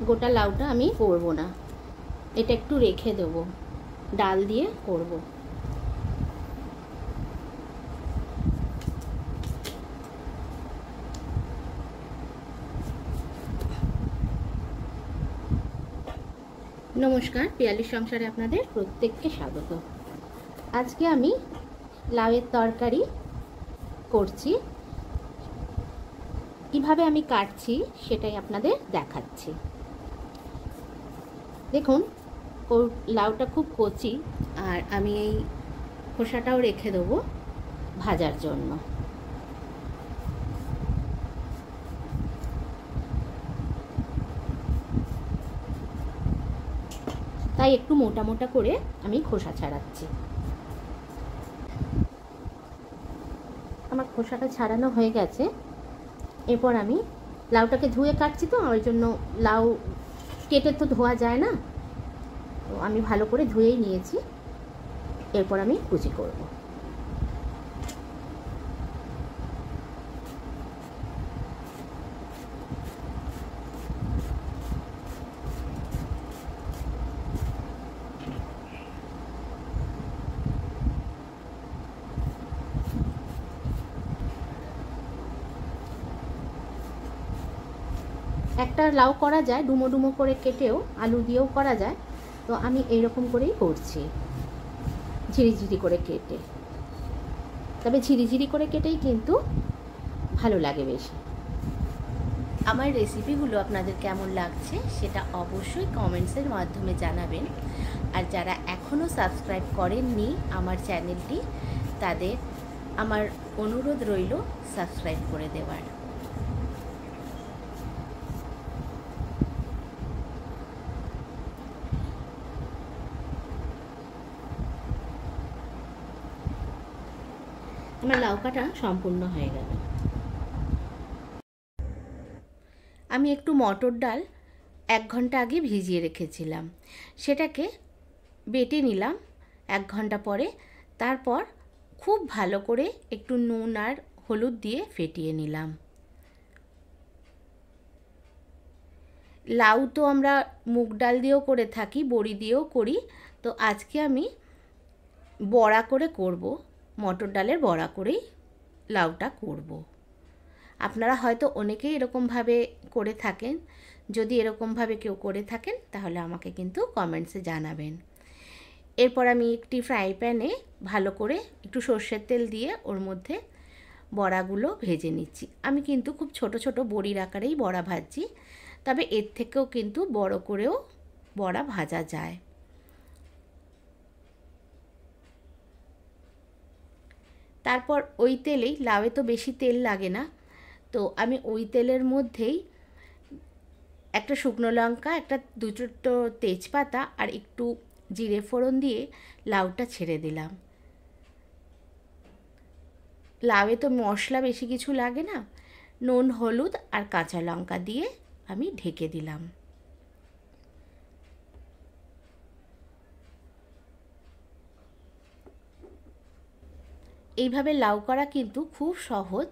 গোটা লাউটা আমি করব না, এটা একটু রেখে দেব, ডাল দিয়ে করব। নমস্কার, পিয়ালির সংসারে আপনাদের প্রত্যেককে স্বাগত। আজকে আমি লাউয়ের তরকারি করছি। কিভাবে আমি কাটছি সেটাই আপনাদের দেখাচ্ছি। দেখুন, লাউটা খুব কচি, আর আমি এই খোসাটাও রেখে দেবো ভাজার জন্য। তাই একটু মোটা মোটা করে আমি খোসা ছাড়াচ্ছি। আমার খোসাটা ছাড়ানো হয়ে গেছে। এরপর আমি লাউটাকে ধুয়ে কাটছি, তো ওই জন্য লাউ কেটে তো ধোয়া যায় না, তো আমি ভালো করে ধুয়েই নিয়েছি। এরপর আমি কুচি করব। একটা লাউ করা যায় ডুমো ডুমো করে কেটেও, আলু দিয়েও করা যায়, তো আমি এইরকম করেই করছি, ঝিরিঝিরি করে কেটে। তবে ঝিরিঝিরি করে কেটেই কিন্তু ভালো লাগে বেশি। আমার রেসিপিগুলো আপনাদের কেমন লাগছে সেটা অবশ্যই কমেন্টসের মাধ্যমে জানাবেন। আর যারা এখনও সাবস্ক্রাইব করেননি আমার চ্যানেলটি, তাদের আমার অনুরোধ রইল সাবস্ক্রাইব করে দেওয়ার। আমার লাউ কাটা সম্পূর্ণ হয়ে গেল। আমি একটু মটর ডাল 1 ঘন্টা আগে ভিজিয়ে রেখেছিলাম, সেটাকে বেটে নিলাম 1 ঘন্টা পরে। তারপর খুব ভালো করে একটু নুন আর হলুদ দিয়ে ফেটিয়ে নিলাম। লাউ তো আমরা মুগ ডাল দিয়েও করে থাকি, বড়ি দিয়েও করি, তো আজকে আমি বড়া করে করব, মটর ডালের বড়া করেই লাউটা করব। আপনারা হয়তো অনেকেই এরকমভাবে করে থাকেন। যদি এরকমভাবে কেউ করে থাকেন তাহলে আমাকে কিন্তু কমেন্টসে জানাবেন। এরপর আমি একটি ফ্রাই প্যানে ভালো করে একটু সর্ষের তেল দিয়ে ওর মধ্যে বড়াগুলো ভেজে নিচ্ছি। আমি কিন্তু খুব ছোট ছোট বড়ির আকারেই বড়া ভাজছি, তবে এর থেকেও কিন্তু বড় করেও বড়া ভাজা যায়। তারপর ওই তেলেই, লাউয়ে তো বেশি তেল লাগে না, তো আমি ওই তেলের মধ্যেই একটা শুকনো লঙ্কা, একটা 2টো তেজপাতা আর একটু জিরে ফোড়ন দিয়ে লাউটা ছেড়ে দিলাম। লাউয়ে তো মশলা বেশি কিছু লাগে না, নুন হলুদ আর কাঁচা লঙ্কা দিয়ে আমি ঢেকে দিলাম। এইভাবে লাউ করা কিন্তু খুব সহজ।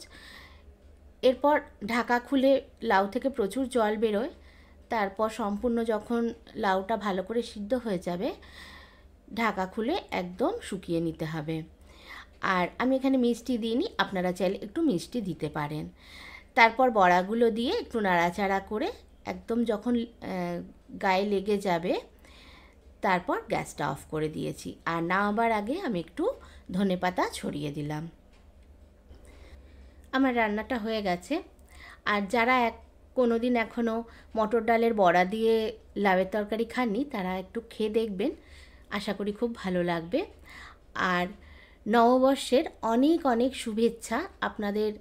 এরপর ঢাকা খুলে, লাউ থেকে প্রচুর জল বেরোয়, তারপর সম্পূর্ণ যখন লাউটা ভালো করে সিদ্ধ হয়ে যাবে, ঢাকা খুলে একদম শুকিয়ে নিতে হবে। আর আমি এখানে মিষ্টি দিইনি, আপনারা চাইলে একটু মিষ্টি দিতে পারেন। তারপর বড়াগুলো দিয়ে একটু নাড়াচাড়া করে একদম যখন গায়ে লেগে যাবে, তারপর গ্যাসটা অফ করে দিয়েছি। আর নামাবার আগে আমি একটু ধনেপাতা ছড়িয়ে দিলাম। আমার রান্নাটা হয়ে গেছে। আর যারা কোনো দিন এখনও মটর ডালের বড়া দিয়ে লাউয়ের তরকারি খাননি, তারা একটু খেয়ে দেখবেন, আশা করি খুব ভালো লাগবে। আর নববর্ষের অনেক অনেক শুভেচ্ছা। আপনাদের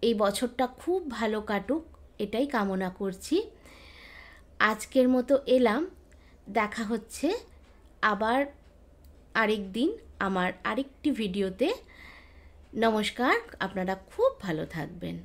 এই বছরটা খুব ভালো কাটুক, এটাই কামনা করছি। আজকের মতো এলাম, দেখা হচ্ছে আবার আরেক দিন আমার আরেকটি ভিডিওতে। নমস্কার, আপনারা খুব ভালো থাকবেন।